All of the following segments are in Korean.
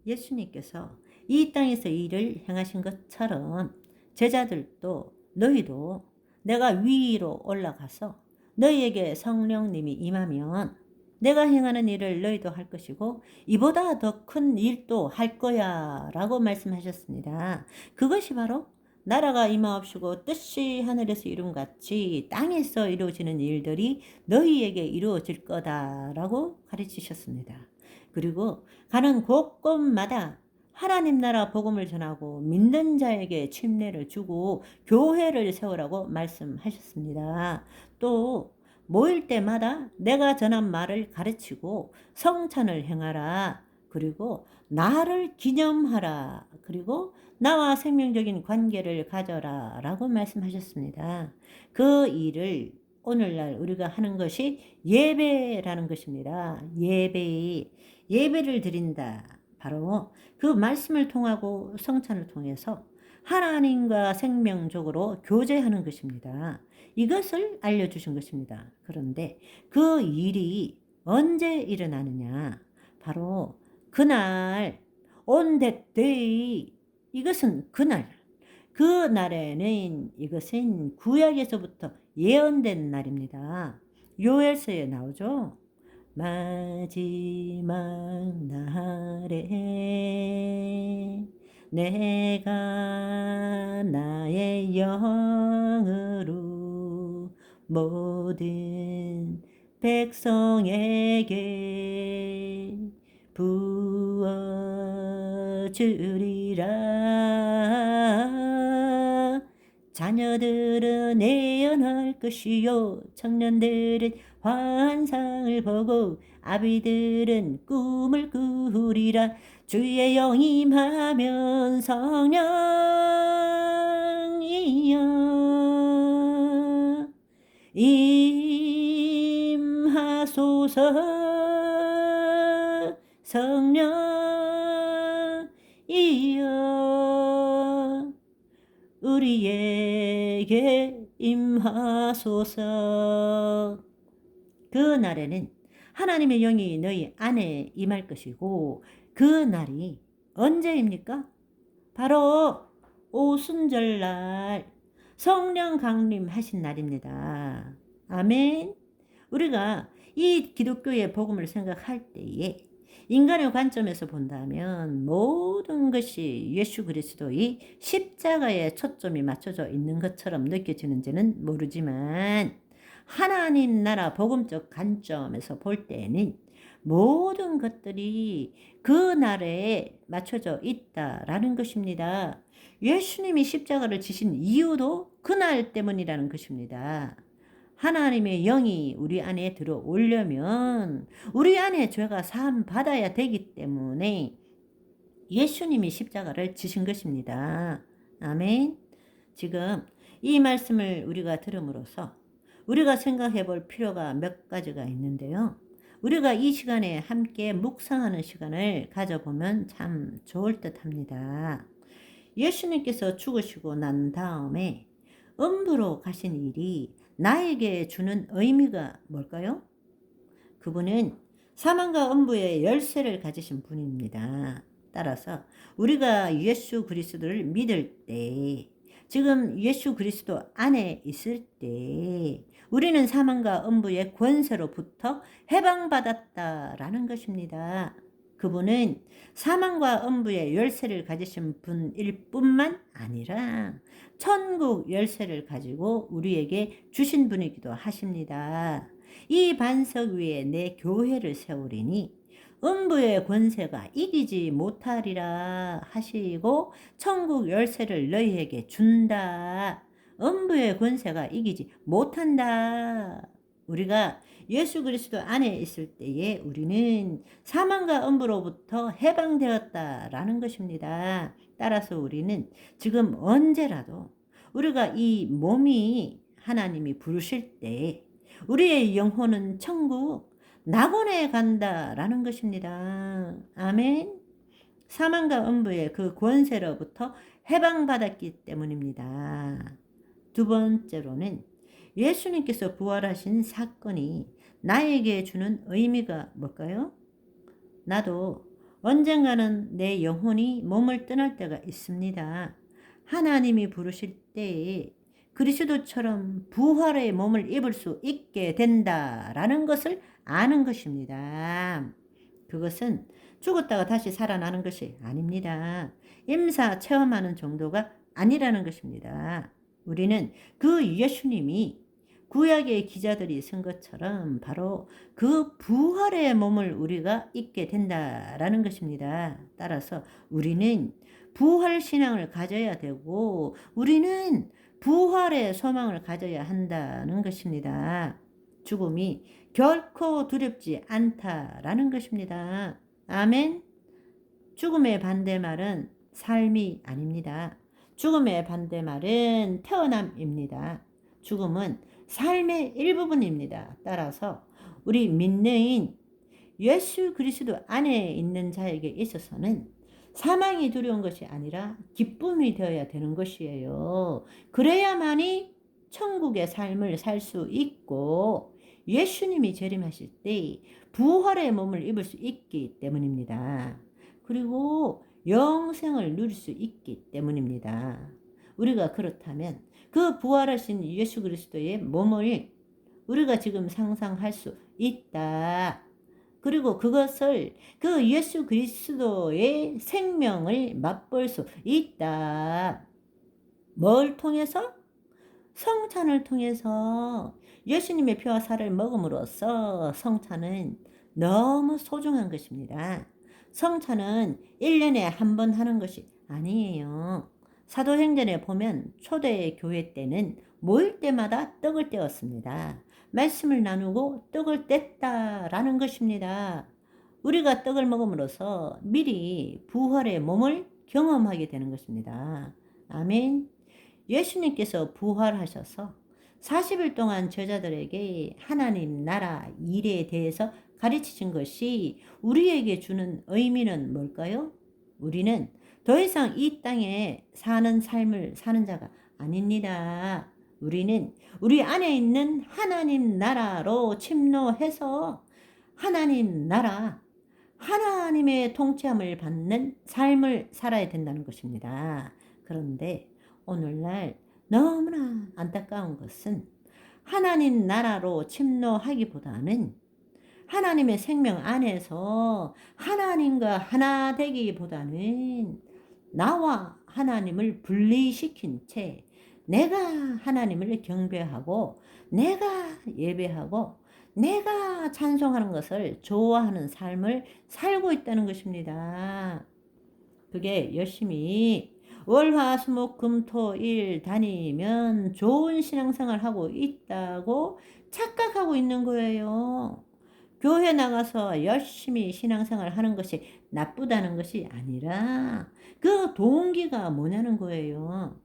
예수님께서 이 땅에서 일을 행하신 것처럼 제자들도 너희도 내가 위로 올라가서 너희에게 성령님이 임하면 내가 행하는 일을 너희도 할 것이고 이보다 더 큰 일도 할 거야 라고 말씀하셨습니다. 그것이 바로 나라가 임하옵시고 뜻이 하늘에서 이룬같이 땅에서 이루어지는 일들이 너희에게 이루어질 거다라고 가르치셨습니다. 그리고 가는 곳곳마다 하나님 나라 복음을 전하고 믿는 자에게 침례를 주고 교회를 세우라고 말씀하셨습니다. 또 모일 때마다 내가 전한 말을 가르치고 성찬을 행하라. 그리고 나를 기념하라. 그리고 나와 생명적인 관계를 가져라 라고 말씀하셨습니다. 그 일을 오늘날 우리가 하는 것이 예배라는 것입니다. 예배를 드린다. 바로 그 말씀을 통하고 성찬을 통해서 하나님과 생명적으로 교제하는 것입니다. 이것을 알려주신 것입니다. 그런데 그 일이 언제 일어나느냐? 바로 그날 on that day, 이것은 그 날에는 이것은 구약에서부터 예언된 날입니다. 요엘서에 나오죠. 마지막 날에 내가 나의 영으로 모든 백성에게 부어주리라. 자녀들은 예언할 것이요 청년들은 환상을 보고 아비들은 꿈을 꾸리라. 주의 영 임하면 성령이여 임하소서. 성령이여 우리에게 임하소서. 그 날에는 하나님의 영이 너희 안에 임할 것이고 그 날이 언제입니까? 바로 오순절날 성령 강림하신 날입니다. 아멘. 우리가 이 기독교의 복음을 생각할 때에 인간의 관점에서 본다면 모든 것이 예수 그리스도의 십자가에 초점이 맞춰져 있는 것처럼 느껴지는지는 모르지만 하나님 나라 복음적 관점에서 볼 때는 모든 것들이 그 날에 맞춰져 있다라는 것입니다. 예수님이 십자가를 지신 이유도 그날 때문이라는 것입니다. 하나님의 영이 우리 안에 들어오려면 우리 안에 죄가 사함 받아야 되기 때문에 예수님이 십자가를 지신 것입니다. 아멘. 지금 이 말씀을 우리가 들음으로써 우리가 생각해 볼 필요가 몇 가지가 있는데요. 우리가 이 시간에 함께 묵상하는 시간을 가져보면 참 좋을 듯 합니다. 예수님께서 죽으시고 난 다음에 음부로 가신 일이 나에게 주는 의미가 뭘까요? 그분은 사망과 음부의 열쇠를 가지신 분입니다. 따라서 우리가 예수 그리스도를 믿을 때, 지금 예수 그리스도 안에 있을 때 우리는 사망과 음부의 권세로부터 해방받았다라는 것입니다. 그분은 사망과 음부의 열쇠를 가지신 분일 뿐만 아니라 천국 열쇠를 가지고 우리에게 주신 분이기도 하십니다. 이 반석 위에 내 교회를 세우리니 음부의 권세가 이기지 못하리라 하시고 천국 열쇠를 너희에게 준다. 음부의 권세가 이기지 못한다. 우리가 예수 그리스도 안에 있을 때에 우리는 사망과 음부로부터 해방되었다라는 것입니다. 따라서 우리는 지금 언제라도 우리가 이 몸이 하나님이 부르실 때 우리의 영혼은 천국 낙원에 간다라는 것입니다. 아멘. 사망과 음부의 그 권세로부터 해방받았기 때문입니다. 두 번째로는 예수님께서 부활하신 사건이 나에게 주는 의미가 뭘까요? 나도 언젠가는 내 영혼이 몸을 떠날 때가 있습니다. 하나님이 부르실 때에 그리스도처럼 부활의 몸을 입을 수 있게 된다라는 것을 아는 것입니다. 그것은 죽었다가 다시 살아나는 것이 아닙니다. 임사 체험하는 정도가 아니라는 것입니다. 우리는 그 예수님이 구약의 기자들이 쓴 것처럼 바로 그 부활의 몸을 우리가 입게 된다라는 것입니다. 따라서 우리는 부활 신앙을 가져야 되고 우리는 부활의 소망을 가져야 한다는 것입니다. 죽음이 결코 두렵지 않다라는 것입니다. 아멘. 죽음의 반대말은 삶이 아닙니다. 죽음의 반대말은 태어남입니다. 죽음은 삶의 일부분입니다. 따라서 우리 믿는 예수 그리스도 안에 있는 자에게 있어서는 사망이 두려운 것이 아니라 기쁨이 되어야 되는 것이에요. 그래야만이 천국의 삶을 살 수 있고 예수님이 재림하실 때 부활의 몸을 입을 수 있기 때문입니다. 그리고 영생을 누릴 수 있기 때문입니다. 우리가 그렇다면 그 부활하신 예수 그리스도의 몸을 우리가 지금 상상할 수 있다. 그리고 그것을 그 예수 그리스도의 생명을 맛볼 수 있다. 뭘 통해서? 성찬을 통해서 예수님의 피와 살을 먹음으로써 성찬은 너무 소중한 것입니다. 성찬은 1년에 한 번 하는 것이 아니에요. 사도행전에 보면 초대 교회 때는 모일 때마다 떡을 떼었습니다. 말씀을 나누고 떡을 뗐다라는 것입니다. 우리가 떡을 먹음으로써 미리 부활의 몸을 경험하게 되는 것입니다. 아멘. 예수님께서 부활하셔서 40일 동안 제자들에게 하나님 나라 일에 대해서 가르치신 것이 우리에게 주는 의미는 뭘까요? 우리는 더 이상 이 땅에 사는 삶을 사는 자가 아닙니다. 우리는 우리 안에 있는 하나님 나라로 침노해서 하나님 나라, 하나님의 통치함을 받는 삶을 살아야 된다는 것입니다. 그런데 오늘날 너무나 안타까운 것은 하나님 나라로 침노하기보다는 하나님의 생명 안에서 하나님과 하나 되기보다는 나와 하나님을 분리시킨 채 내가 하나님을 경배하고 내가 예배하고 내가 찬송하는 것을 좋아하는 삶을 살고 있다는 것입니다. 그게 열심히 월화수목금토일 다니면 좋은 신앙생활 하고 있다고 착각하고 있는 거예요. 교회 나가서 열심히 신앙생활 하는 것이 나쁘다는 것이 아니라 그 동기가 뭐냐는 거예요.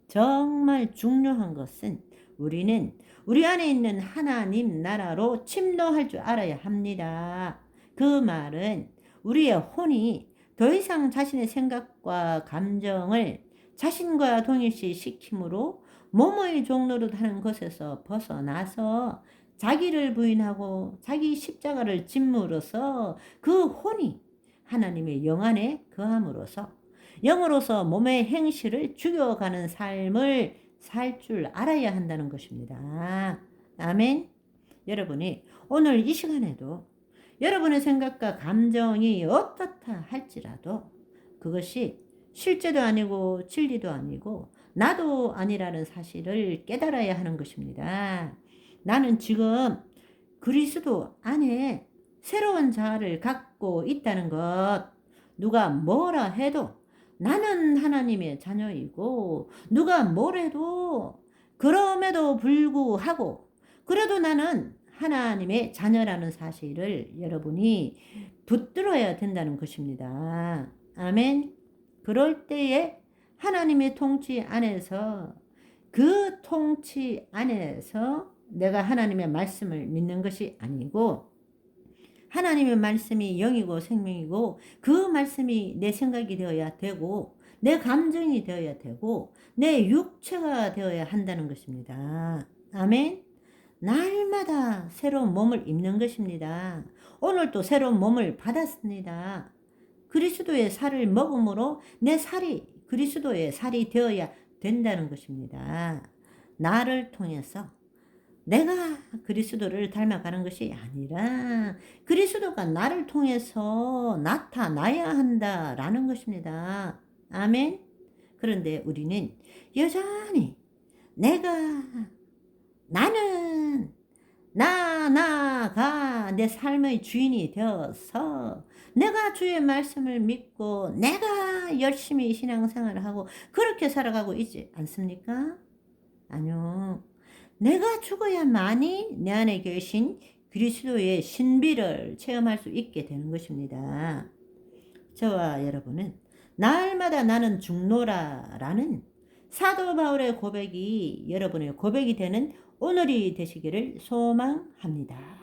정말 중요한 것은 우리는 우리 안에 있는 하나님 나라로 침노할 줄 알아야 합니다. 그 말은 우리의 혼이 더 이상 자신의 생각과 감정을 자신과 동일시 시킴으로 몸의 종노릇 하는 것에서 벗어나서 자기를 부인하고 자기 십자가를 짐으로써 그 혼이 하나님의 영 안에 거함으로써 영으로서 몸의 행실을 죽여가는 삶을 살 줄 알아야 한다는 것입니다. 아멘. 여러분이 오늘 이 시간에도 여러분의 생각과 감정이 어떻다 할지라도 그것이 실제도 아니고 진리도 아니고 나도 아니라는 사실을 깨달아야 하는 것입니다. 나는 지금 그리스도 안에 새로운 자아를 갖고 있다는 것, 누가 뭐라 해도 나는 하나님의 자녀이고 누가 뭐래도 그럼에도 불구하고 그래도 나는 하나님의 자녀라는 사실을 여러분이 붙들어야 된다는 것입니다. 아멘. 그럴 때에 하나님의 통치 안에서 그 통치 안에서 내가 하나님의 말씀을 믿는 것이 아니고 하나님의 말씀이 영이고 생명이고 그 말씀이 내 생각이 되어야 되고 내 감정이 되어야 되고 내 육체가 되어야 한다는 것입니다. 아멘. 날마다 새로운 몸을 입는 것입니다. 오늘 또 새로운 몸을 받았습니다. 그리스도의 살을 먹음으로 내 살이 그리스도의 살이 되어야 된다는 것입니다. 나를 통해서 내가 그리스도를 닮아가는 것이 아니라 그리스도가 나를 통해서 나타나야 한다라는 것입니다. 아멘. 그런데 우리는 여전히 나는 나가 내 삶의 주인이 되어서 내가 주의 말씀을 믿고 내가 열심히 신앙생활을 하고 그렇게 살아가고 있지 않습니까? 아니요. 내가 죽어야만이 내 안에 계신 그리스도의 신비를 체험할 수 있게 되는 것입니다. 저와 여러분은 날마다 나는 죽노라라는 사도 바울의 고백이 여러분의 고백이 되는 오늘이 되시기를 소망합니다.